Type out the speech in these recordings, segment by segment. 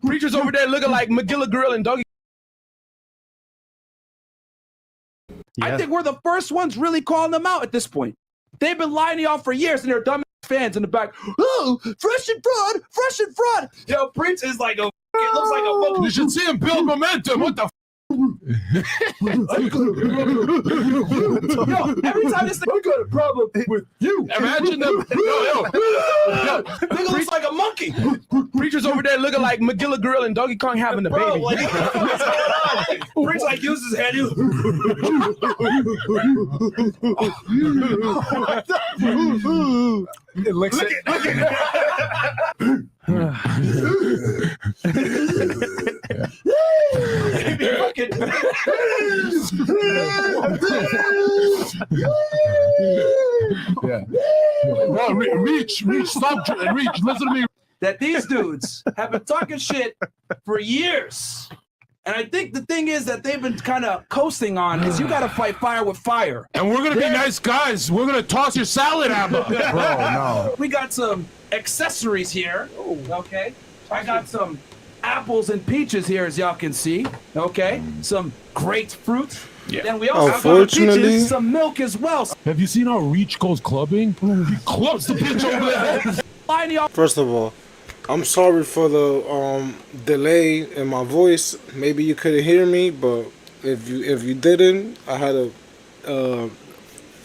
Preachers over there looking like McGillah Grill and Doggy. Yeah. I think we're the first ones really calling them out at this point. They've been lying to y'all for years, and they're dumb fans in the back. Oh, fresh and fraud, fresh and fraud. Yo, Prince is like a. It looks like a monkey. You should see him build momentum. What the? Yo, every time this thing, I got a problem with you. Imagine them. Yo. Nigga looks like a monkey. Preachers over there looking like McGillah Grill and Donkey Kong having a baby. Like, Prince like uses his hand. It looks Look yeah. No, reach, stop, reach, listen to me. that these dudes have been talking shit for years. And I think the thing is that they've been kind of coasting on is you got to fight fire with fire. And we're going to be nice guys. We're going to toss your salad ammo. Bro, no. We got some accessories here. Okay. I got some apples and peaches here, as y'all can see. Okay. Some grapefruit. Yeah. Then we also have some peaches, some milk as well. Have you seen how Reach goes clubbing? He clubs the bitch over there. First of all, I'm sorry for the delay in my voice. Maybe you couldn't hear me, but if you didn't, I had a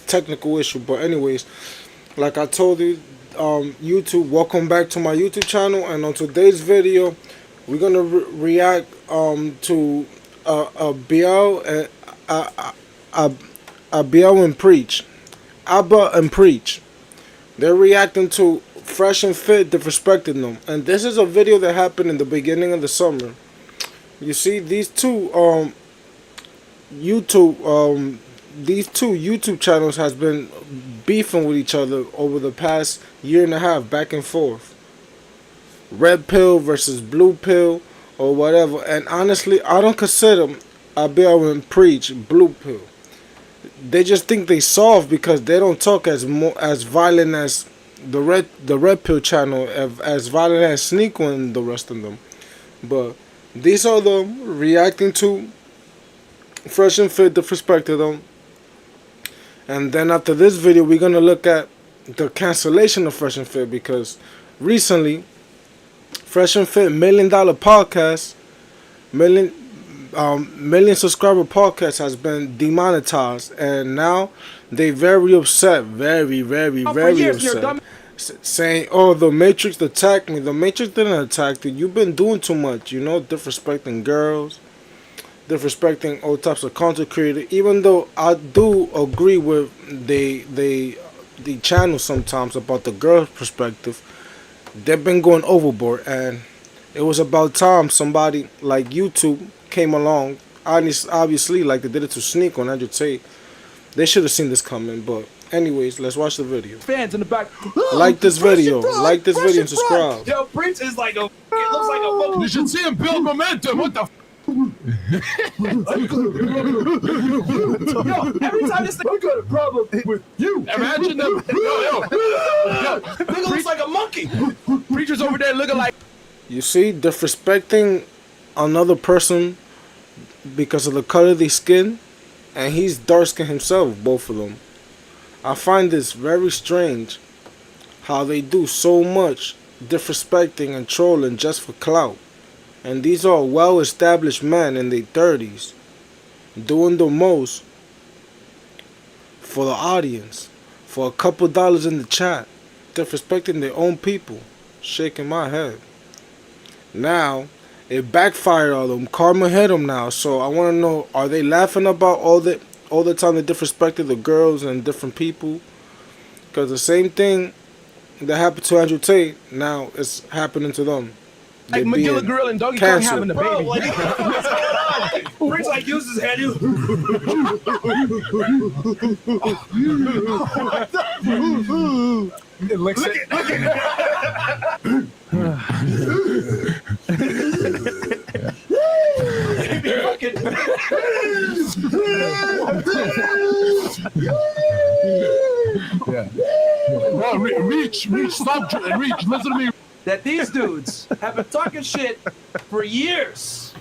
technical issue. But anyways, like I told you, YouTube, welcome back to my YouTube channel. And on today's video, we're gonna react to Biel and Preach, Abba and Preach. They're reacting to Fresh and Fit disrespecting them, and this is a video that happened in the beginning of the summer. You see, these two YouTube channels has been beefing with each other over the past year and a half, back and forth. Red pill versus blue pill or whatever. And honestly, I don't consider Abel and Preach blue pill. They just think they soft because they don't talk as violent as the red pill channel, as violent as Sneako and the rest of them. But these are them reacting to Fresh and Fit disrespected them. And then after this video, we're gonna look at the cancellation of Fresh and Fit, because recently Fresh and Fit $1 million podcast, million subscriber podcast has been demonetized, and now they very upset, very upset, saying, "Oh, the Matrix attacked me." The Matrix didn't attack you. You've been doing too much, you know, disrespecting girls, disrespecting all types of content creators. Even though I do agree with the channel sometimes about the girl perspective, they've been going overboard, and it was about time somebody like YouTube came along. Obviously, like they did it to Sneako and Andrew Tate. They should have seen this coming. But anyways, let's watch the video. Fans in the back. Like this video, and subscribe. Yo, Prince is like a. It looks like a monkey. You should see him build momentum. What the? Yo, every time this thing, I got a problem with you. Imagine them. Yo. Nigga looks like a monkey. Preachers over there looking like. You see, disrespecting another person because of the color of their skin, and he's dark skinned himself, both of them. I find this very strange how they do so much disrespecting and trolling just for clout. And these are well-established men in their 30s doing the most for the audience, for a couple dollars in the chat, disrespecting their own people. Shaking my head. Now, it backfired on them. Karma hit them now. So I want to know, are they laughing about all the time they disrespected the girls and different people? Because the same thing that happened to Andrew Tate, now it's happening to them. Like McGillah Grill and Doggy Kong having a baby. Prince like uses his hand. It looks No, reach, stop, reach, listen to me. that these dudes have been talking shit for years.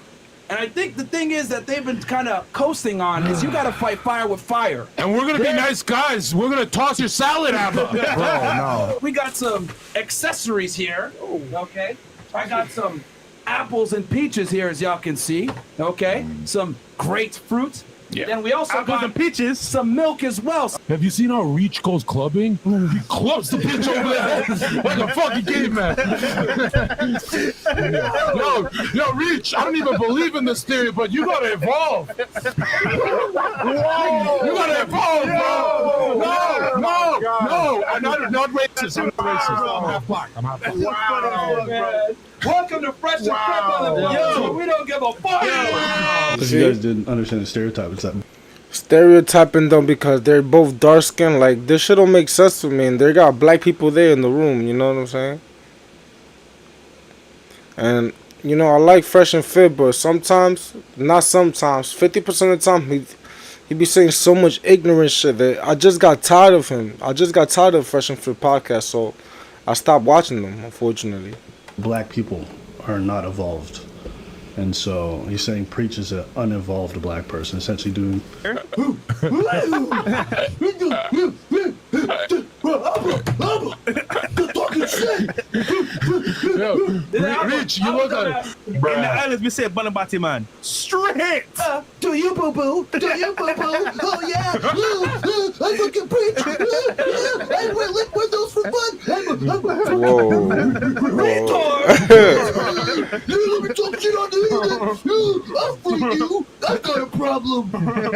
And I think the thing is that they've been kind of coasting on is you got to fight fire with fire. And we're gonna be nice guys. We're gonna toss your salad, Abba. Bro, no. We got some accessories here. Okay. I got some apples and peaches here, as y'all can see. Okay. Some grapefruit. Yeah. Then we also got peaches. some milk as well. Have you seen how Reach goes clubbing? He clubs the bitch over there like a fucking caveman. Yo, Reach, I don't even believe in this theory, but you gotta evolve. You gotta evolve, bro. No. I'm not racist. I'm not racist. I'm half black. Wow, man. Welcome to Fresh and Fit, motherfucker. We don't give a fuck. Because you guys didn't understand the stereotype. It's that Stereotyping them because they're both dark skinned. Like, this shit don't make sense to me. And they got black people there in the room. You know what I'm saying? And, you know, I like Fresh and Fit, but sometimes, not sometimes, 50% of the time, he be saying so much ignorant shit that I just got tired of him. I just got tired of Fresh and Fit podcast, so I stopped watching them, unfortunately. black people are not evolved. And so he's saying Preach is an unevolved black person, essentially doing. Yo, Rich, you look at it. In the islands, we say Bonabati man. Straight! Do you boo boo? Do you boo boo? Oh yeah! I fucking preach! I wear lip windows for fun! Whoa. Let me talk shit on the internet! I'll free you! I got a problem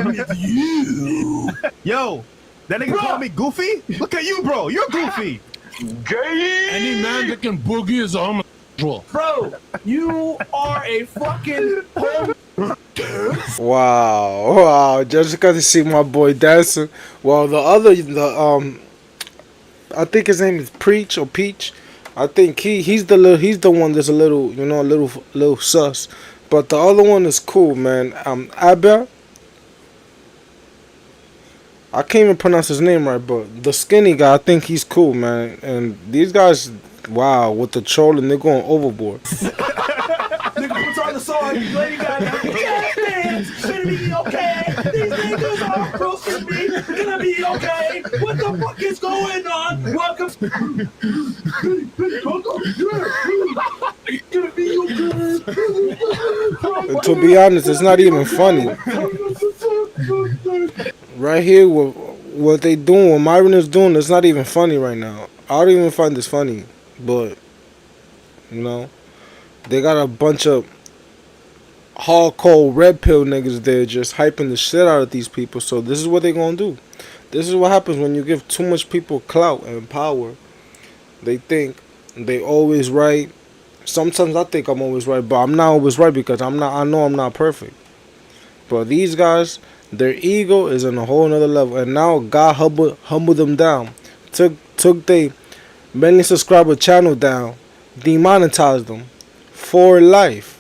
with you! Yo, that nigga call me Goofy? Look at you, bro. You're Goofy. Any man that can boogie is a homosexual. Bro, you are a fucking home. Wow, just because to see my boy dancing. Well, I think his name is Preach or Peach. I think he's the one that's a little, you know, a little sus. But the other one is cool, man. Abba. I can't even pronounce his name right, but the skinny guy, I think he's cool, man. And these guys, wow, with the trolling, they're going overboard. Nigga puts on the song, Lady Gaga. Yes, dance, gonna be okay. These niggas are roasting me, gonna be okay. What the fuck is going on? Welcome. Gonna be okay. And to be honest, it's not even funny. Right here, what they doing, what Myron is doing, it's not even funny right now. I don't even find this funny, but you know, they got a bunch of hardcore red pill niggas there just hyping the shit out of these people. So this is what they gonna do. This is what happens when you give too much people clout and power. They think they always right. Sometimes I think I'm always right, but I'm not always right because I know I'm not perfect. But these guys, their ego is on a whole nother level, and now God humbled them down. Took their million subscriber channel down, demonetized them for life.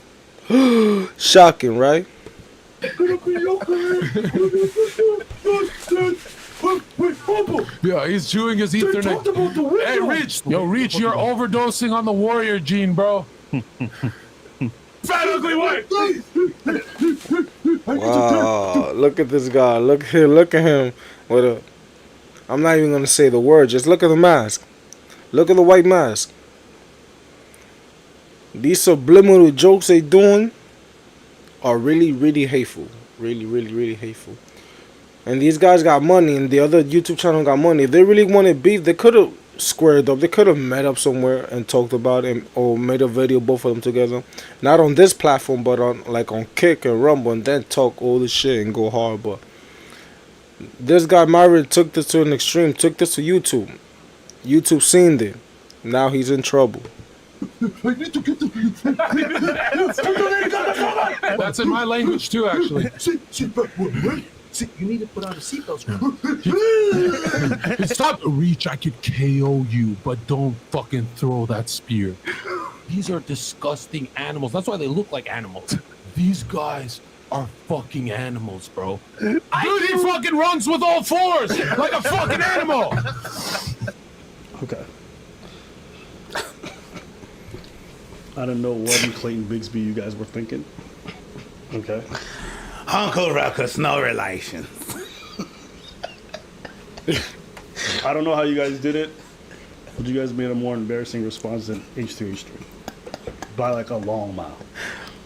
Shocking, right? Yeah, he's chewing his Ethernet. Hey, Reach. Yo, Reach, you're overdosing on the warrior gene, bro. Fat ugly white. Wow, look at this guy. Look at him. I'm not even gonna say the word. Just look at the mask. Look at the white mask. These subliminal jokes they doing are really, really hateful. Really, really, really hateful. And these guys got money, and the other YouTube channel got money. If they really wanted beef, they could have squared up. They could have met up somewhere and talked about it, or made a video, both of them together. Not on this platform, but on Kick and Rumble, and then talk all this shit and go hard. But this guy Myron took this to an extreme. Took this to YouTube. YouTube seen it. Now he's in trouble. That's in my language too, actually. You need to put on a seatbelt. Stop, Reach. I could KO you, but don't fucking throw that spear. These are disgusting animals. That's why they look like animals. These guys are fucking animals, bro. Dude, he fucking runs with all fours like a fucking animal. Okay. I don't know what in Clayton Bigsby you guys were thinking. Okay. Uncle Ruckus, no relation. I don't know how you guys did it, but you guys made a more embarrassing response than H3H3 by like a long mile.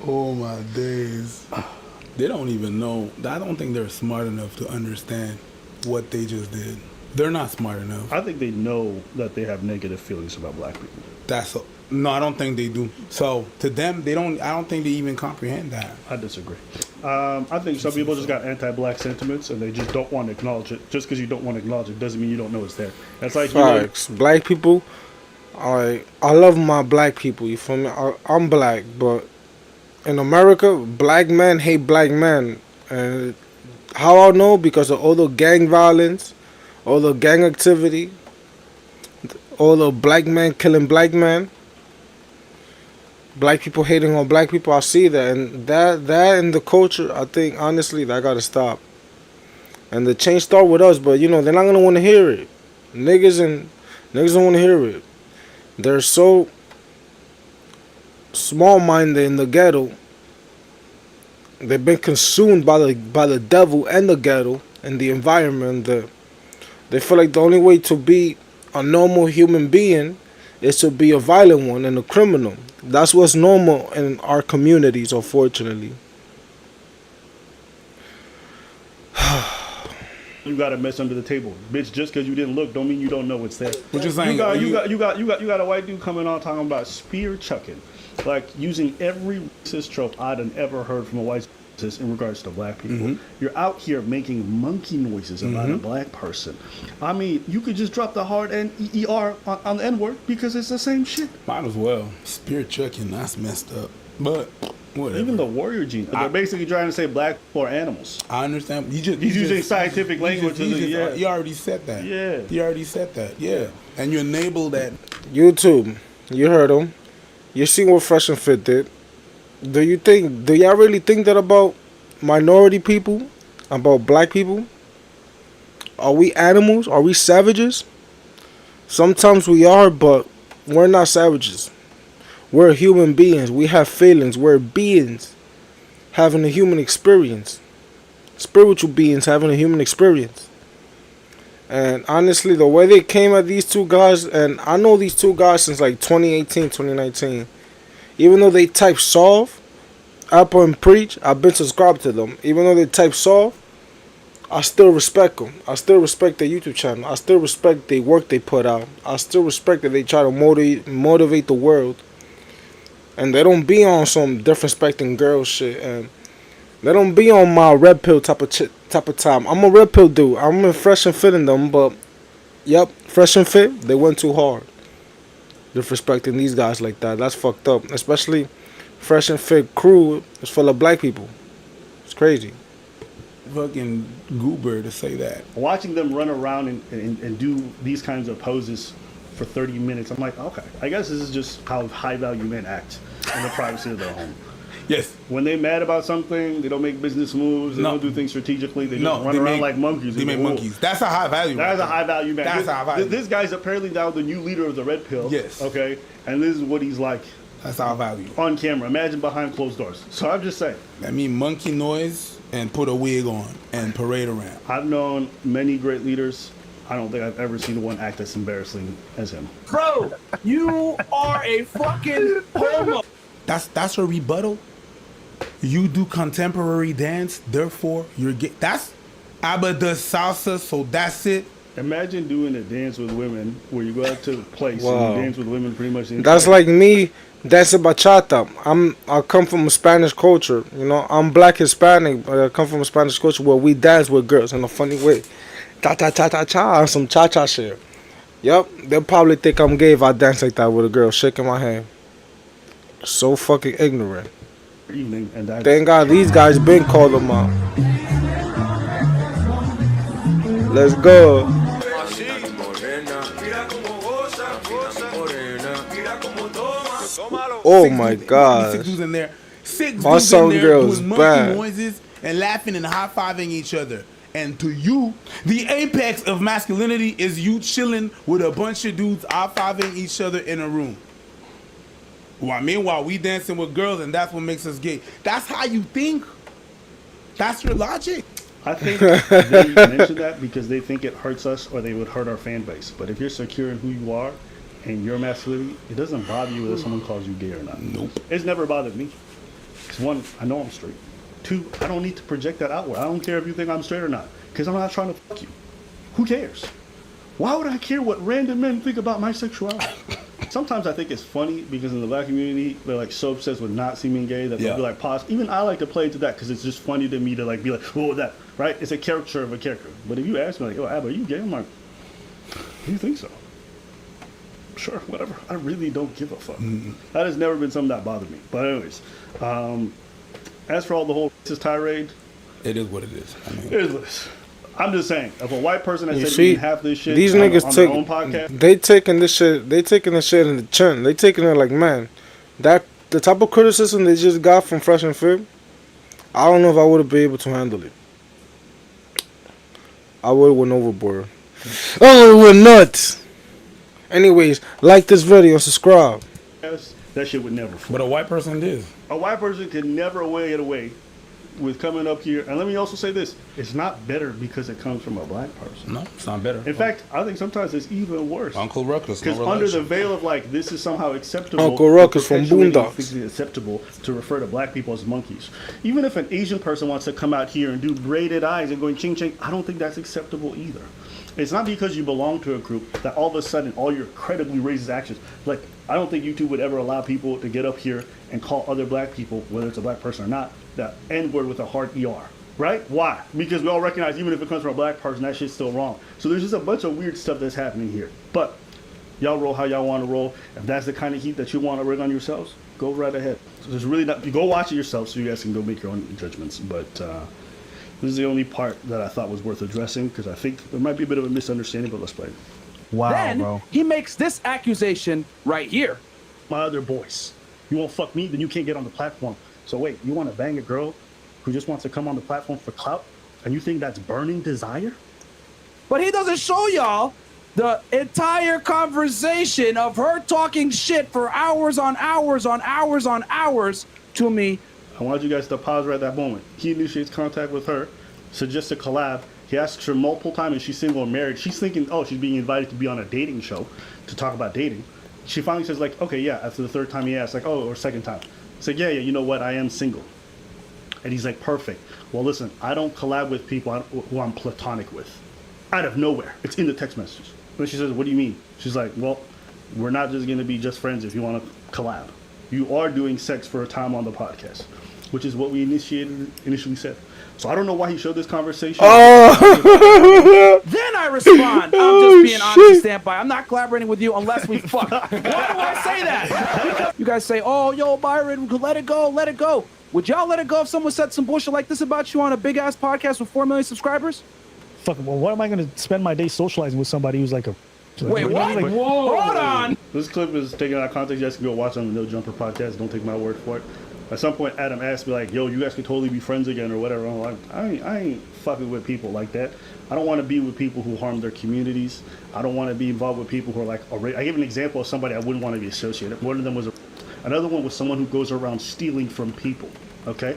Oh my days. They don't even know. I don't think they're smart enough to understand what they just did. They're not smart enough. I think they know that they have negative feelings about black people. No, I don't think they do. So to them, they don't. I don't think they even comprehend that. I disagree. I think some people just got anti-black sentiments and they just don't want to acknowledge it. Just because you don't want to acknowledge it doesn't mean you don't know it's there. That's like Facts. Black people, I love my black people. You feel me? I'm black, but in America, black men hate black men. And how I know? Because of all the gang violence, all the gang activity, all the black men killing black men, black people hating on black people. I see that, and that in the culture, I think honestly that gotta stop. And the change start with us, but you know they're not gonna want to hear it. Niggas don't want to hear it. They're so small-minded in the ghetto. They've been consumed by the devil and the ghetto and the environment. They feel like the only way to be a normal human being is to be a violent one and a criminal. That's what's normal in our communities, unfortunately. you got a mess under the table, bitch. Just because you didn't look, don't mean you don't know it's there. What you're saying? You got a white dude coming on talking about spear chucking, like using every racist trope I'd ever heard from a white racist in regards to black people. Mm-hmm. You're out here making monkey noises about a black person. I mean, you could just drop the hard N-E-R on the N-word because it's the same shit. Might as well. Spear chucking, that's messed up. But whatever. Even the warrior gene. They're basically trying to say black people are animals. I understand. He's using scientific language. You already said that. Yeah. You already said that. Yeah. And you enable that. YouTube, you heard him. You seen what Fresh and Fit did. Do y'all really think that about minority people? About black people? Are we animals? Are we savages? Sometimes we are, but we're not savages. We're human beings. We have feelings. We're beings having a human experience. Spiritual beings having a human experience. And honestly, the way they came at these two guys, and I know these two guys since like 2018, 2019. Even though they type soft, Apple and Preach, I've been subscribed to them. Even though they type soft, I still respect them. I still respect their YouTube channel. I still respect the work they put out. I still respect that they try to motivate the world. And they don't be on some disrespecting girl shit. And they don't be on my red pill type of time. I'm a red pill dude. I'm in Fresh and Fit in them, but yep, Fresh and Fit, they went too hard. Disrespecting these guys like that. That's fucked up. Especially Fresh and Fit crew is full of black people. It's crazy. Fucking goober to say that. Watching them run around and do these kinds of poses for 30 minutes, I'm like, okay, I guess this is just how high value men act in the privacy of their home. Yes. When they mad about something, they don't make business moves. They don't do things strategically. They just run around like monkeys. They make monkeys. That's a high value. That's a high value man. That's a high value. This guy's apparently now the new leader of the Red Pill. Yes. Okay. And this is what he's like. That's our value. On camera. Imagine behind closed doors. So I'm just saying. I mean, monkey noise and put a wig on and parade around. I've known many great leaders. I don't think I've ever seen one act as embarrassing as him. Bro, you are a fucking homo. That's a rebuttal. You do contemporary dance, therefore you're gay. That's Abba does salsa, so that's it. Imagine doing a dance with women where you go out to a place Wow. and you dance with women pretty much. That's like me dancing bachata. I come from a Spanish culture. You know, I'm black Hispanic, but I come from a Spanish culture where we dance with girls in a funny way. Ta ta ta ta cha, some cha cha shit. Yep, they'll probably think I'm gay if I dance like that with a girl shaking my hand. So fucking ignorant. evening, and that's Thank God these guys been called them out. Let's go. Oh my God. Six dudes in there. Six My dudes son in there girl's doing monkey bad. noises and laughing and high-fiving each other. And to you, the apex of masculinity is you chilling with a bunch of dudes high-fiving each other in a room. Meanwhile, we dancing with girls, and that's what makes us gay. That's how you think? That's your logic? I think they mention that because they think it hurts us or they would hurt our fan base. But if you're secure in who you are and your masculinity, it doesn't bother you whether someone calls you gay or not. Nope. It's never bothered me. Because one, I know I'm straight. Two, I don't need to project that outward. I don't care if you think I'm straight or not. Because I'm not trying to fuck you. Who cares? Why would I care what random men think about my sexuality? Sometimes I think it's funny because in the black community, they're like so obsessed with not seeming gay that they'll be like, pause. Even I like to play into that because it's just funny to me to like be like, whoa, that, right? It's a caricature of a character. But if you ask me like, oh, Ab, are you gay? I'm like, do you think so? Sure, whatever. I really don't give a fuck. That has never been something that bothered me. But anyways, as for all the whole racist tirade, it is what it is. I mean, it is what it is. I'm just saying, if a white person has You said see, even half this shit these on niggas their own podcast, they taking this shit in the chin. They taking it like, man, that the type of criticism they just got from Fresh and Fit, I don't know if I would have been able to handle it. I would have went overboard. I would have went nuts. Anyways, like this video and subscribe. that shit would never fly. but a white person did. A white person can never get away with coming up here. And let me also say this. It's not better because it comes from a black person. No, it's not better. In fact, I think sometimes it's even worse. Uncle Ruckus, Because no under the relation. veil of like, this is somehow acceptable. Uncle Ruckus from perpetuating Boondocks. thinks it's acceptable to refer to black people as monkeys. Even if an Asian person wants to come out here and do braided eyes and going ching ching, I don't think that's acceptable either. It's not because you belong to a group that all of a sudden all your incredibly racist actions, like I don't think YouTube would ever allow people to get up here and call other black people, whether it's a black person or not, that N-word with a hard ER. Right? Why? Because we all recognize even if it comes from a black person, that shit's still wrong. So there's just a bunch of weird stuff that's happening here. But y'all roll how y'all want to roll. If that's the kind of heat that you want to rig on yourselves, go right ahead. So there's really not, you go watch it yourself so you guys can go make your own judgments. But this is the only part that I thought was worth addressing because I think there might be a bit of a misunderstanding, but let's play it. Wow, Then bro. he makes this accusation right here. My other boys, you won't fuck me, then you can't get on the platform. So wait, you want to bang a girl who just wants to come on the platform for clout, and you think that's burning desire? But he doesn't show y'all the entire conversation of her talking shit for hours on hours on hours on hours to me. I want you guys to pause right at that moment. He initiates contact with her, suggests a collab. He asks her multiple times if she's single or married. She's thinking, oh, she's being invited to be on a dating show to talk about dating. She finally says, like, okay, yeah, after the third time he asks, like, oh, or second time. It's like, yeah, you know what, I am single. And he's like, perfect. Well, listen, I don't collab with people who I'm platonic with. Out of nowhere. It's in the text messages. And she says, what do you mean? She's like, well, we're not just going to be just friends if you want to collab. You are doing sex for a time on the podcast, which is what we initially said. So I don't know why he showed this conversation. Then I respond, I'm just being honest and stand by. I'm not collaborating with you unless we fuck. Why do I say that? You guys say, oh, yo, Byron, let it go, let it go. Would y'all let it go if someone said some bullshit like this about you on a big-ass podcast with 4 million subscribers? Fuck, well, what am I going to spend my day socializing with somebody who's like a... Wait, what? Like, Hold on. This clip is taken out of context. You guys can go watch it on the No Jumper podcast. Don't take my word for it. At some point, Adam asked me, like, yo, you guys could totally be friends again or whatever. I'm like, I ain't fucking with people like that. I don't want to be with people who harm their communities. I don't want to be involved with people who are like, I gave an example of somebody I wouldn't want to be associated. One of them was another one was someone who goes around stealing from people. Okay?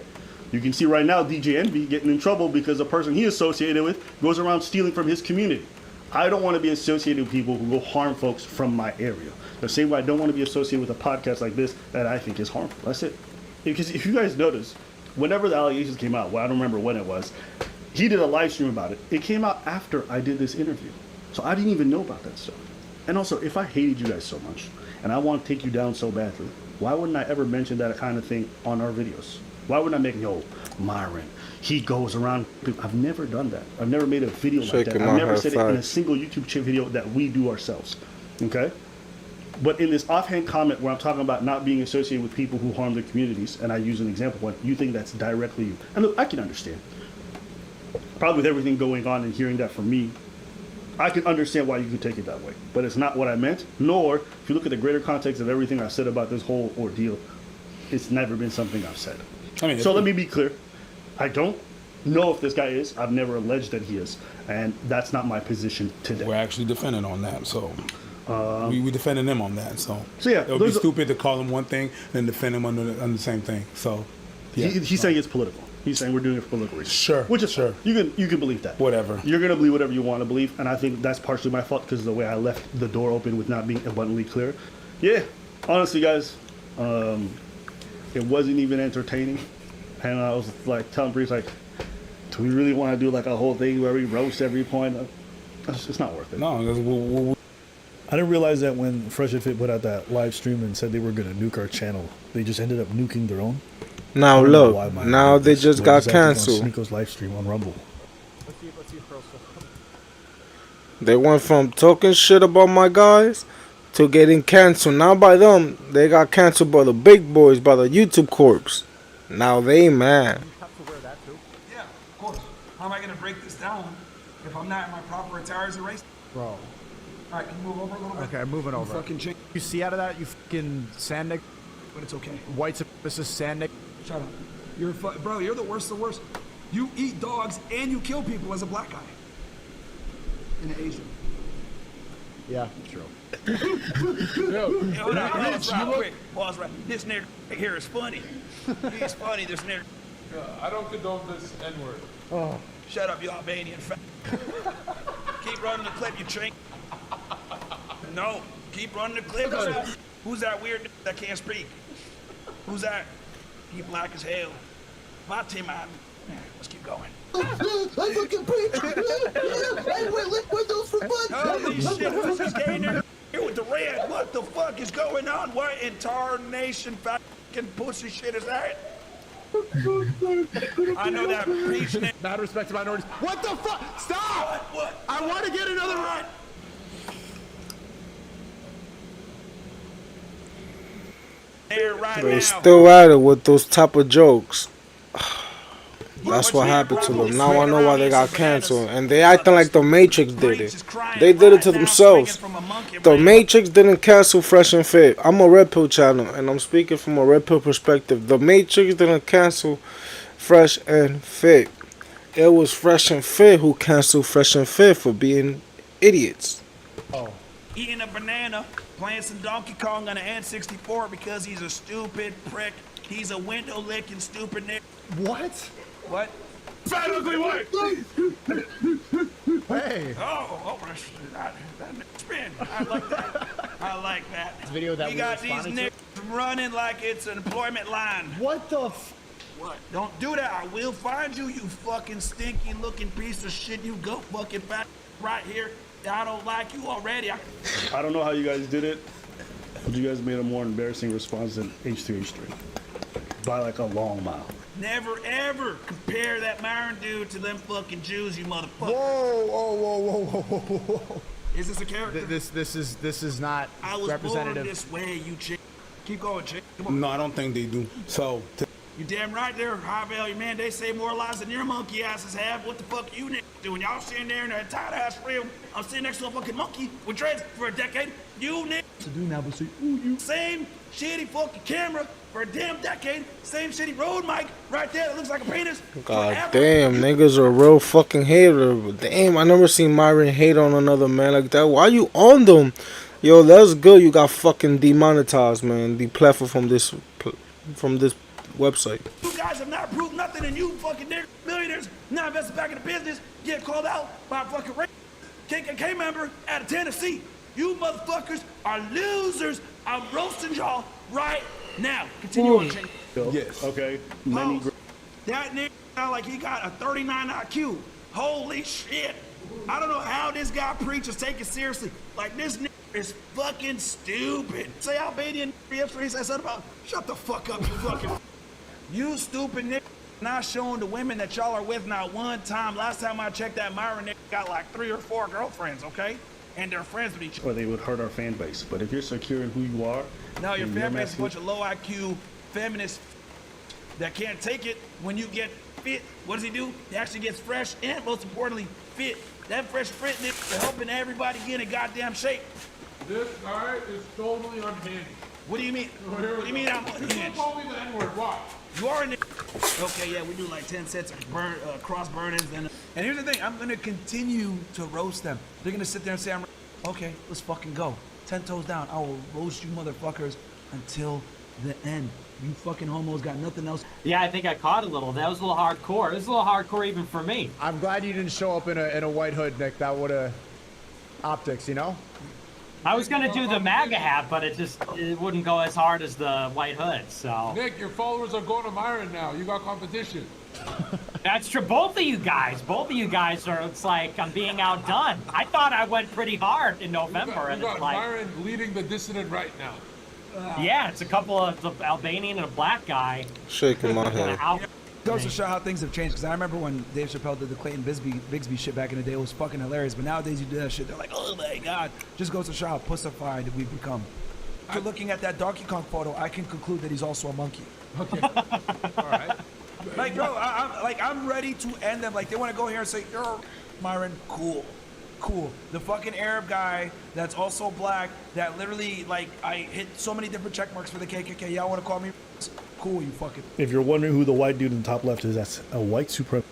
You can see right now DJ Envy getting in trouble because the person he associated with goes around stealing from his community. I don't want to be associated with people who go harm folks from my area. The same way I don't want to be associated with a podcast like this that I think is harmful. That's it. Because if you guys notice, whenever the allegations came out, well, I don't remember when it was, he did a live stream about it. It came out after I did this interview. So I didn't even know about that stuff. And also, if I hated you guys so much, and I want to take you down so badly, why wouldn't I ever mention that kind of thing on our videos? Why wouldn't I make, yo, Myron, he goes around. I've never done that. I've never made a video like that. I've never said it in a single YouTube video that we do ourselves. Okay? But in this offhand comment where I'm talking about not being associated with people who harm their communities, and I use an example one, you think that's directly you. And look, I can understand. Probably with everything going on and hearing that from me, I can understand why you could take it that way. But it's not what I meant, nor, if you look at the greater context of everything I said about this whole ordeal, it's never been something I've said. I mean, so let me be clear. I don't know if this guy is. I've never alleged that he is. And that's not my position today. we're actually defending on that, so. we defending them on that. So yeah, it would be stupid to call them one thing and then defend them on the same thing. So yeah, he's saying it's political. He's saying we're doing it for political reasons. Sure, which is sure. You can believe that. Whatever. You're gonna believe whatever you want to believe, and I think that's partially my fault because of the way I left the door open with not being abundantly clear. Yeah, honestly, guys, it wasn't even entertaining, and I was like telling Breeze like, do we really want to do like a whole thing where we roast every point? It's not worth it. No, I didn't realize that when Fresh and Fit put out that live stream and said they were going to nuke our channel, they just ended up nuking their own. Now I don't know look, why mine now did they this. just We're got acting on canceled. Sneako's live stream on Rumble. Let's see if Pearl's still. They went from talking shit about my guys to getting canceled. Now by them, they got canceled by the big boys, by the YouTube corps. Now they mad. You have to wear that too? Yeah, of course. How am I going to break this down if I'm not in my proper attire as a race? Bro. All right, can you move over a little bit? Okay, moving over. Fucking chick. You see out of that, you fucking sand nigga? But it's okay. White supremacist sand nigga? Shut up. Bro, you're the worst of the worst. You eat dogs and you kill people as a black guy. And an Asian. Yeah, true. Hey, hold on, pause right quick. Pause right. This nigga right here is funny. He's funny, this nigga. I don't condone this N-word. Shut up, you Albanian fat. Keep running the clip, you chink. No, keep running the clip. Who's that weird nigga that can't speak? Who's that? He black as hell. My team, let's keep going. I fucking preach. Hey, wait, lick windows for fun. Holy shit, who's this gay nigga here with the red? What the fuck is going on? What in tarnation fucking pussy shit is that? I know that preach nigga. Mad respect to minorities. What the fuck? Stop! What? I want to get another run. There right They now. still at it with those type of jokes. That's what happened to them. Now I know why they got canceled. And they acting like the Matrix did it. They did it to themselves. The Matrix didn't cancel Fresh and Fit. I'm a Red Pill channel, and I'm speaking from a Red Pill perspective. The Matrix didn't cancel Fresh and Fit. It was Fresh and Fit who canceled Fresh and Fit for being idiots. Eating a banana, playing some Donkey Kong on an N64 because he's a stupid prick. He's a window licking stupid nigga. What? What? Fat ugly white! Hey. Oh, that spin. I like that. I like that. This video that we we got these responded niggas running like it's an employment line. What the f? What? Don't do that. I will find you, you fucking stinky looking piece of shit. You go fucking back right here. I don't like you already. I don't know how you guys did it, but you guys made a more embarrassing response than H2H3 by like a long mile. Never ever compare that Myron dude to them fucking Jews, you motherfucker. Whoa. Is this a character? This is not I was representative. born this way, you chick. Keep going, chick. Come on. no, I don't think they do. So You damn right there, high value man. They say more lies than your monkey asses have. What the fuck you niggas doing? Y'all sitting there in a tight ass frame. I'm sitting next to a fucking monkey with dreads for a decade. You niggas to do now, but see, you same shitty fucking camera for a damn decade. Same shitty road mic right there that looks like a penis. God forever. damn, niggas are a real fucking hater. Damn, I never seen Myron hate on another man like that. Why you on them? Yo, that's good. You got fucking demonetized, man. Deplatformed from this website. You guys have not proved nothing, and you fucking niggas, millionaires, not invested back in the business, get called out by a fucking KKK member out of Tennessee. You motherfuckers are losers. I'm roasting y'all right now. Continue on, Jake. yes. Okay. Pause. That nigga sound like he got a 39 IQ. Holy shit. I don't know how this guy preachers take it seriously. Like, this nigga is fucking stupid. Say Albanian yesterday said something about, shut the fuck up, you fucking. You stupid nigga. Not showing the women that y'all are with not one time. Last time I checked, that Myron nigga got like 3 or 4 girlfriends, okay? And they're friends with each other. Or they would hurt our fan base. But if you're secure in who you are, No, your and fan you're base is a masculine- bunch of low IQ feminists that can't take it when you get fit. What does he do? He actually gets fresh and, most importantly, fit. That fresh fit nigga helping everybody get in goddamn shape. This guy is totally unhinged. What do you mean? What do you mean I'm unhinged? Call me the N-word. Why? You are a nigga. Okay, yeah, we do like 10 sets of cross burnings. And here's the thing, I'm gonna continue to roast them. They're gonna sit there and say, okay, let's fucking go. 10 toes down. I will roast you motherfuckers until the end. You fucking homos got nothing else. Yeah, I think I caught a little. That was a little hardcore. It was a little hardcore even for me. I'm glad you didn't show up in a white hood, Nick. That would have optics, you know? I was gonna do the MAGA hat, but it wouldn't go as hard as the white hood. So Nick, your followers are going to Myron now. You got competition. that's true. Both of you guys are. It's like I'm being outdone. I thought I went pretty hard in November, and You it's got like, Myron leading the dissident right now. yeah, it's a couple of the Albanian and a black guy. Shaking my head. Out. Goes to show how things have changed. Because I remember when Dave Chappelle did the Clayton Bigsby shit back in the day, it was fucking hilarious. But nowadays you do that shit, they're like, oh my god. Just goes to show how pussified we've become. After looking at that Donkey Kong photo, I can conclude that he's also a monkey. Okay. All right. Like, bro, I'm ready to end them. Like, they want to go here and say, yo, Myron, cool. The fucking Arab guy that's also black, that literally, like, I hit so many different check marks for the KKK. Y'all want to call me? Cool, you fucking. If you're wondering who the white dude in the top left is, that's a white supremacist.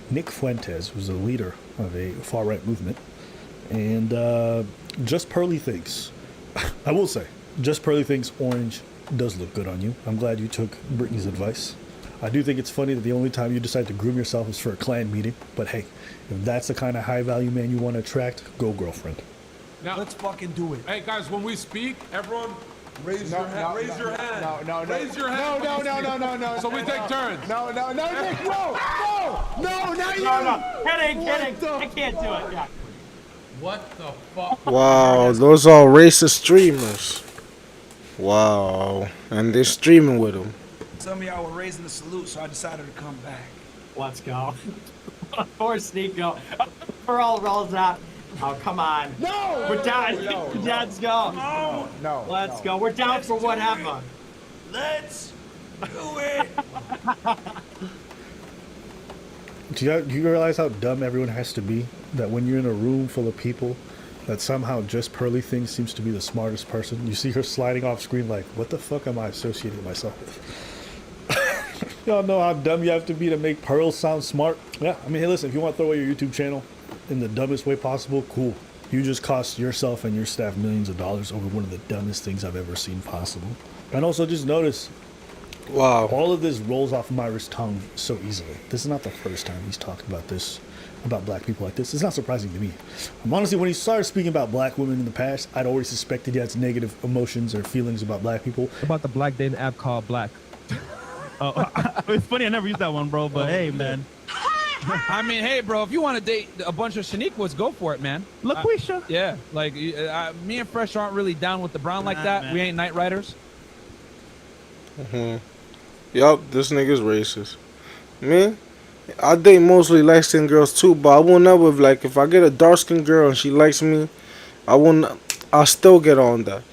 Nick Fuentes, who's the leader of a far-right movement. And Just Pearly thinks, I will say, Just Pearly thinks orange does look good on you. I'm glad you took Brittany's advice. I do think it's funny that the only time you decide to groom yourself is for a clan meeting. But hey, if that's the kind of high-value man you want to attract, go girlfriend. Now, Let's fucking do it. hey guys, when we speak, everyone raise your hand. Raise your hand. No. Raise your hand. No. So we take turns. No, Nick, no, not you. No, kidding. I can't do it. Yeah. What the fuck? Wow, those are racist streamers. Wow, and they're streaming with them. Some of y'all were raising the salute, so I decided to come back. Let's go. Poor Sneeko. Pearl rolls out. Oh, come on. No. We're down. Let's go. No. Let's go. We're down for whatever. Let's do it. Do you realize how dumb everyone has to be? That when you're in a room full of people, that somehow Just Pearly Thing seems to be the smartest person. You see her sliding off screen like, what the fuck am I associating myself with? Y'all know how dumb you have to be to make Pearl sound smart? Yeah, I mean, hey, listen, if you want to throw away your YouTube channel in the dumbest way possible, cool. You just cost yourself and your staff millions of dollars over one of the dumbest things I've ever seen possible. And also just notice, Wow. all of this rolls off Myra's tongue so easily. This is not the first time he's talked about this, about black people like this. It's not surprising to me. Honestly, when he started speaking about black women in the past, I'd always suspected he had negative emotions or feelings about black people. About the black dating app called Black. Oh, it's funny. I never used that one, bro. But hey, man. I mean, hey, bro. If you want to date a bunch of Shaniquas, go for it, man. LaQuisha. Yeah, like me and Fresh aren't really down with the brown like that. Man. We ain't night riders. Yup, this nigga's racist. Me, I date mostly light-skinned girls too, but I will never, like, if I get a dark-skinned girl and she likes me, I'll still get on that.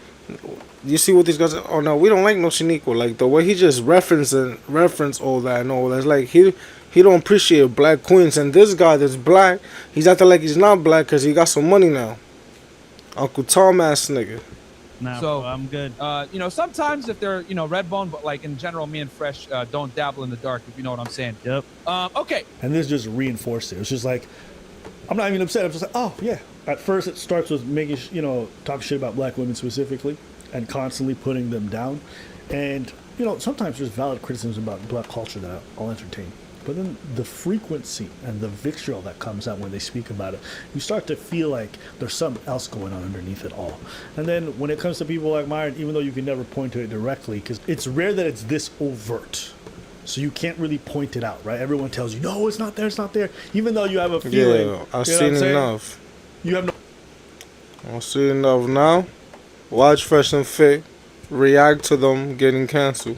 You see what these guys are? Oh no, we don't like no Shaniqua. Like the way he just reference all that and all that's like he don't appreciate black queens. And this guy that's black, he's acting like he's not black because he got some money now. Uncle Tom ass nigga. Nah, so bro, I'm good. You know, sometimes if they're, you know, red bone, but like in general, me and Fresh don't dabble in the dark, if you know what I'm saying. Yep. Okay. And this just reinforced it. It's just like, I'm not even upset. I'm just like, oh yeah. At first, it starts with making, talking shit about black women specifically, and constantly putting them down. And sometimes there's valid criticism about black culture that I'll entertain. But then the frequency and the vitriol that comes out when they speak about it, you start to feel like there's something else going on underneath it all. And then when it comes to people like Myron, even though you can never point to it directly, because it's rare that it's this overt. So you can't really point it out, right? Everyone tells you, no, it's not there. Even though you have a feeling. Yeah, I've seen enough. You have no... I've seen enough now. Watch Fresh and Fit. React to them getting canceled.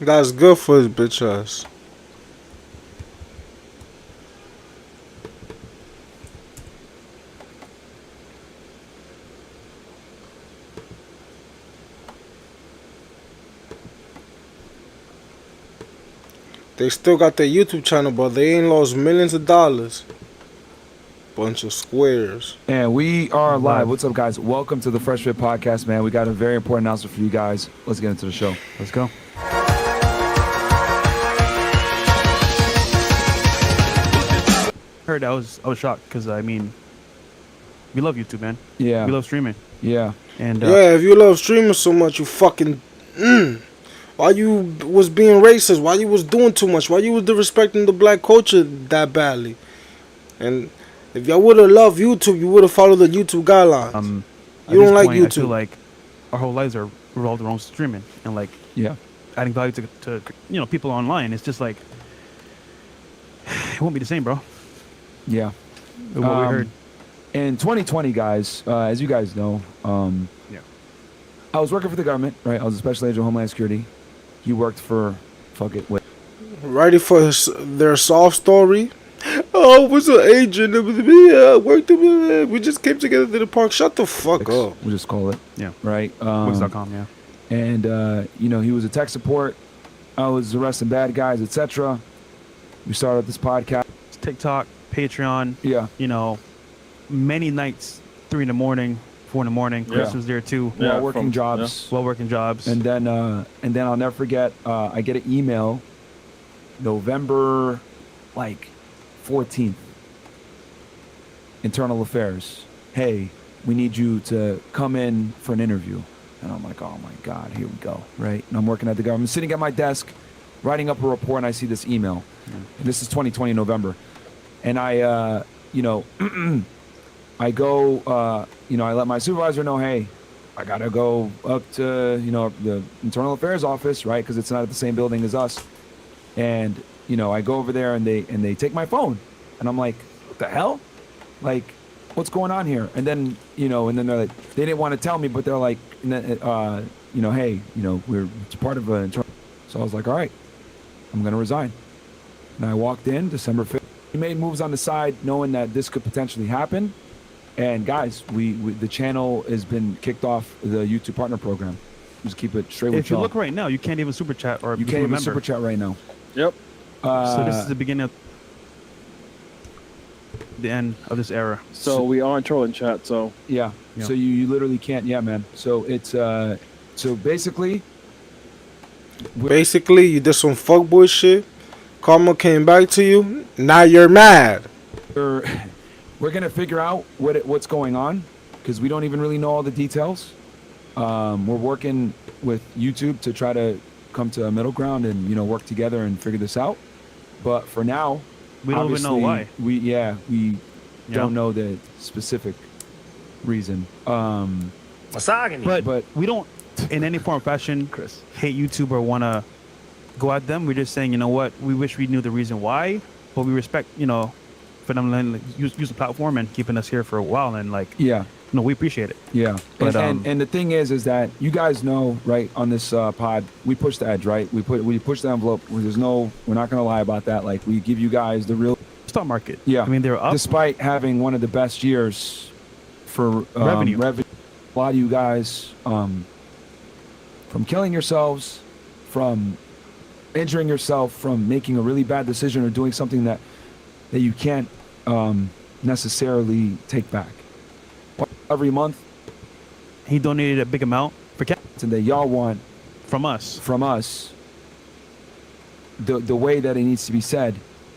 That's good for his bitch ass. They still got their YouTube channel, but they ain't lost millions of dollars. Bunch of squares. And we are live. What's up, guys? Welcome to the Fresh Fit Podcast, man. We got a very important announcement for you guys. Let's get into the show. Let's go. Heard I was shocked because I mean, we love YouTube, man. Yeah. We love streaming. Yeah. And Yeah, if you love streaming so much, you fucking why you was being racist, why you was doing too much, why you was disrespecting the black culture that badly. And if y'all would have loved YouTube, you would have followed the YouTube guidelines. You don't like YouTube. I feel like our whole lives are revolved around streaming and like adding value to people online. It's just like it won't be the same, bro. Yeah. What we heard. In 2020, guys, as you guys know, I was working for the government, right? I was a special agent of Homeland Security. You worked for, Ready for their soft story? Oh, I was an agent. It was me. I worked. We just came together to the park. Shut the fuck up. We'll just call it. Yeah. Right? Wix.com, yeah. And, he was a tech support. I was arresting bad guys, etc. We started this podcast. TikTok, Patreon. Yeah. Many nights, 3 in the morning, 4 in the morning. Chris was there too. While working jobs. And then I'll never forget, I get an email November 14th. Internal Affairs. Hey, we need you to come in for an interview. And I'm like, oh my God, here we go, right? And I'm working at the government, sitting at my desk, writing up a report, and I see this email. And this is 2020 November. And I, I go, I let my supervisor know, hey, I got to go up to, the Internal Affairs office, right? Because it's not at the same building as us. And, I go over there and they take my phone. And I'm like, what the hell? Like, what's going on here? And then, and then they're like, they didn't want to tell me, but they're like, hey, we're part of an internal. So I was like, all right, I'm going to resign. And I walked in December 5th. We made moves on the side knowing that this could potentially happen. And guys, we the channel has been kicked off the YouTube partner program. Just keep it straight with If you look right now, you can't even super chat or you can't even super chat right now. Yep. So this is the beginning of the end of this era. So we are in trolling chat. So yeah. So you literally can't. Yeah, man. So it's so basically you did some fuckboy shit. Karma came back to you. Now you're mad. We're gonna figure out what's going on because we don't even really know all the details. We're working with YouTube to try to come to a middle ground and work together and figure this out. But for now, we don't even know why. We don't know the specific reason. But we don't, in any form or fashion, Chris, hate YouTube or want to go at them. We're just saying, you know what? We wish we knew the reason why, but we respect, for them to use the platform and keeping us here for a while. And we appreciate it. Yeah. But and the thing is that you guys know, right, on this pod, we push the edge, right? We push the envelope. We're not going to lie about that. Like, we give you guys the real stock market. Yeah. I mean, they're up. Despite having one of the best years for revenue. A lot of you guys, from killing yourselves, from injuring yourself, from making a really bad decision or doing something that you can't necessarily take back. Every month, he donated a big amount for cats, and that y'all want from us. The way that it needs to be said,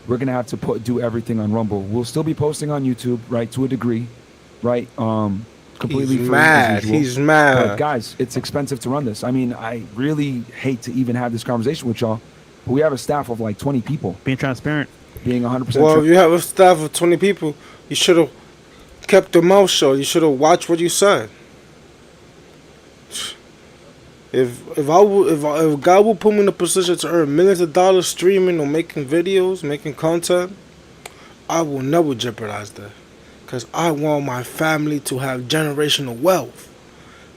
we're gonna have to do everything on Rumble. We'll still be posting on YouTube, right, to a degree, right? Completely He's free mad. as usual. He's mad. But guys, it's expensive to run this. I mean, I really hate to even have this conversation with y'all, but we have a staff of 20 people. Being transparent. Being 100%. Well, if you have a staff of 20 people, you should have kept your mouth shut. You should have watched what you said. If God will put me in a position to earn millions of dollars streaming or making videos, making content, I will never jeopardize that. Because I want my family to have generational wealth.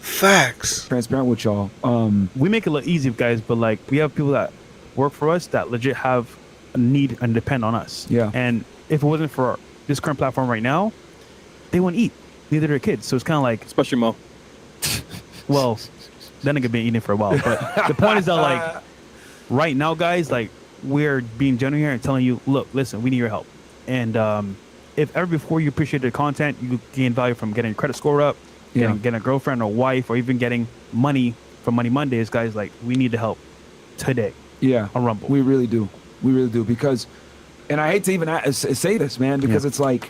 Facts. Transparent with y'all. We make it look easy, guys, but we have people that work for us that legit have a need and depend on us. Yeah. And if it wasn't for this current platform right now, they wouldn't eat. Neither their kids. So it's kind of like, especially Mo. Well, that nigga been eating for a while. But the point is that right now, guys, we're being genuine here and telling you, look, listen, we need your help. And if ever before you appreciate the content, you gain value from getting your credit score up, getting a girlfriend or wife, or even getting money from Money Mondays, guys, like, we need the help today. Yeah, on Rumble. We really do. We really do. Because, and I hate to even say this, man, because it's like,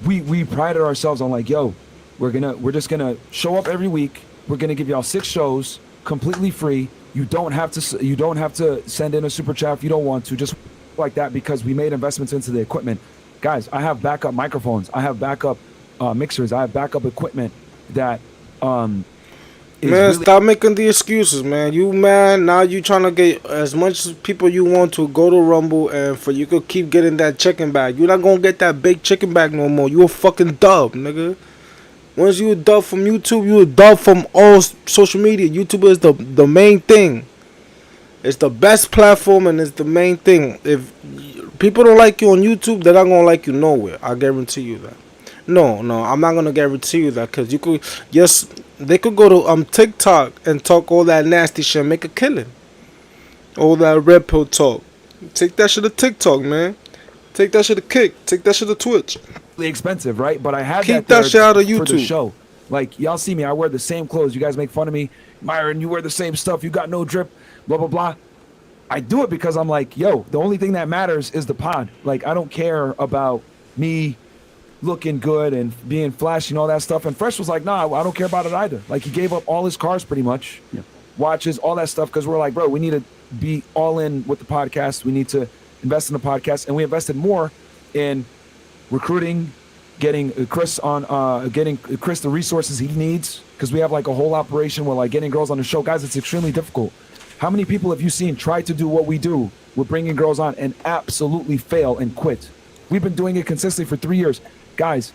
we prided ourselves on like, yo, we're just gonna show up every week. We're gonna give y'all 6 shows completely free. You don't have to send in a super chat if you don't want to, just like that, because we made investments into the equipment. Guys, I have backup microphones. I have backup mixers. I have backup equipment that man, stop making the excuses, man. You man, now you trying to get as much people you want to go to Rumble, and for you could keep getting that chicken bag. You're not gonna get that big chicken bag no more. You a fucking dub, nigga. Once you a dub from YouTube, you a dub from all social media. YouTube is the main thing. It's the best platform and it's the main thing. If people don't like you on YouTube, they're not gonna like you nowhere. I guarantee you that. No, I'm not gonna guarantee you that, because you could, yes, they could go to TikTok and talk all that nasty shit and make a killing. All that red pill talk. Take that shit to TikTok, man. Take that shit to Kick. Take that shit to Twitch. Expensive, right? But I had Keep that that shit out of YouTube. for the show. Like, y'all see me, I wear the same clothes. You guys make fun of me, Myron. You wear the same stuff. You got no drip. Blah blah blah. I do it because I'm like, yo, the only thing that matters is the pod. Like, I don't care about me looking good and being flashy and all that stuff. And Fresh was like, nah, I don't care about it either. Like, he gave up all his cars pretty much, watches, all that stuff, because we're like, bro, we need to be all in with the podcast. We need to invest in the podcast, and we invested more in recruiting, getting Chris the resources he needs, because we have like a whole operation where like getting girls on the show. Guys, it's extremely difficult. How many people have you seen try to do what we do with bringing girls on and absolutely fail and quit? We've been doing it consistently for 3 years. Guys,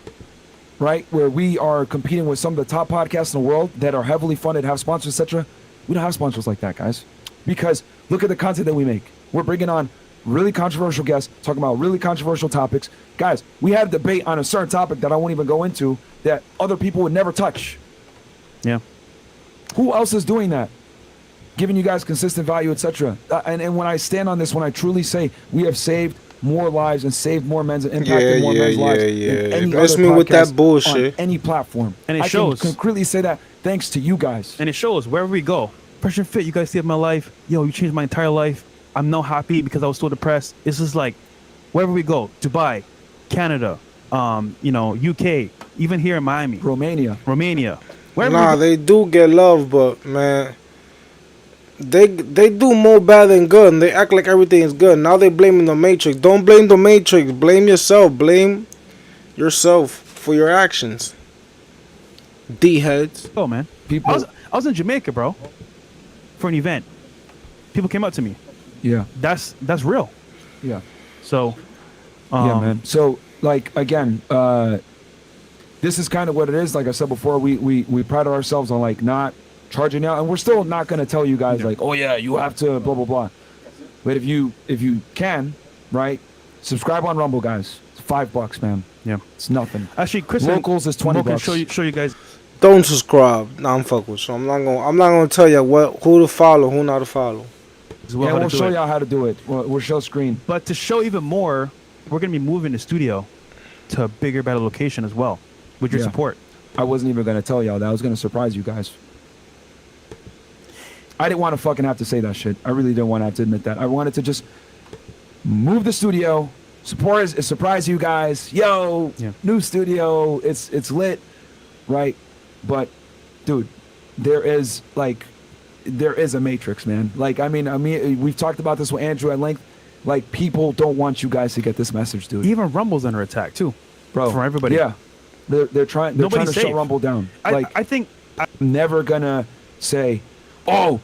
right, where we are competing with some of the top podcasts in the world that are heavily funded, have sponsors, etc. We don't have sponsors like that, guys, because look at the content that we make. We're bringing on really controversial guests, talking about really controversial topics. Guys, we had a debate on a certain topic that I won't even go into that other people would never touch. Yeah. Who else is doing that? Giving you guys consistent value, etc. And when I stand on this, when I truly say we have saved more lives and saved more men's and impacted more men's lives than any Bless other me with that podcast bullshit. on any platform. And it I shows. can concretely say that thanks to you guys. And it shows wherever we go. Pressure Fit, you guys saved my life. Yo, you changed my entire life. I'm now happy because I was so depressed. It's just like, wherever we go, Dubai, Canada, UK, even here in Miami, Romania. Nah, they do get love, but man, they do more bad than good, and they act like everything is good. Now they blaming the Matrix. Don't blame the Matrix. Blame yourself. Blame yourself for your actions. D-heads. Oh man, I was in Jamaica, bro, for an event. People came up to me. Yeah, that's real. Yeah. So, yeah, man. So, like, again, this is kind of what it is. Like I said before, we pride ourselves on like not charging out, and we're still not going to tell you guys like, oh yeah, you have to blah blah blah. But if you can, right, subscribe on Rumble, guys. It's $5, man. Yeah, it's nothing. Actually, Chris, locals is $20. Show you guys. Don't subscribe. Nah, I'm fucking with you. I'm not gonna tell you who to follow, who not to follow. Yeah, we'll show y'all how to do it. We'll show screen. But to show even more, we're gonna be moving the studio to a bigger, better location as well, with your support. I wasn't even gonna tell y'all that. I was gonna surprise you guys. I didn't want to fucking have to say that shit. I really didn't want to have to admit that. I wanted to just move the studio, surprise you guys. Yo, new studio. It's lit, right? But, dude, there is a matrix, man. Like, I mean, we've talked about this with Andrew at length. Like, people don't want you guys to get this message, dude. Even Rumble's under attack too, bro. From everybody. Yeah, they're trying to shut Rumble down. I think I'm never gonna say, well,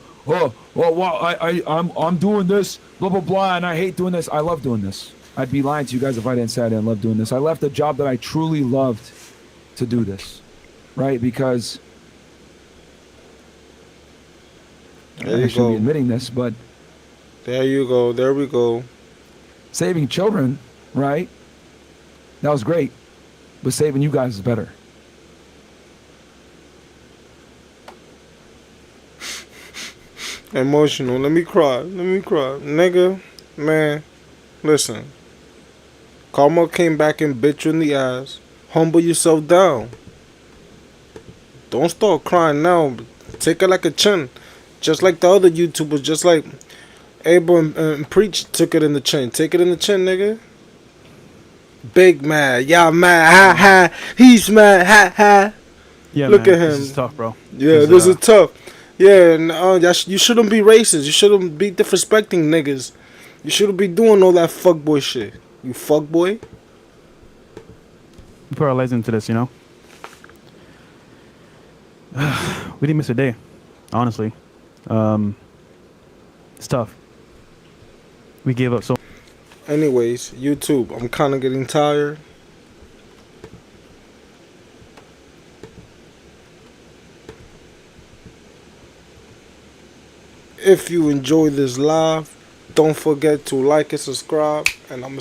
I'm doing this, blah blah blah, and I hate doing this. I love doing this. I'd be lying to you guys if I didn't say I didn't love doing this. I left a job that I truly loved to do this. Right, because I shouldn't be admitting this, but there you go. There we go. Saving children, right? That was great, but saving you guys is better. Emotional. Let me cry. Nigga, man, listen. Karma came back and bit you in the ass. Humble yourself down. Don't start crying now. Take it like a chin. Just like the other YouTubers, just like Abel and Preach took it in the chin. Take it in the chin, nigga. Big mad. Y'all mad. Ha ha. He's mad. Ha ha. Yeah, Look man, at him. This is tough, bro. Yeah, this is tough. Yeah, and you shouldn't be racist. You shouldn't be disrespecting niggas. You shouldn't be doing all that fuckboy shit. You fuckboy. We put our lives into this, you know. We didn't miss a day, honestly. It's tough. We gave up so. Anyways, YouTube, I'm kind of getting tired. If you enjoy this live, don't forget to like and subscribe, and I'm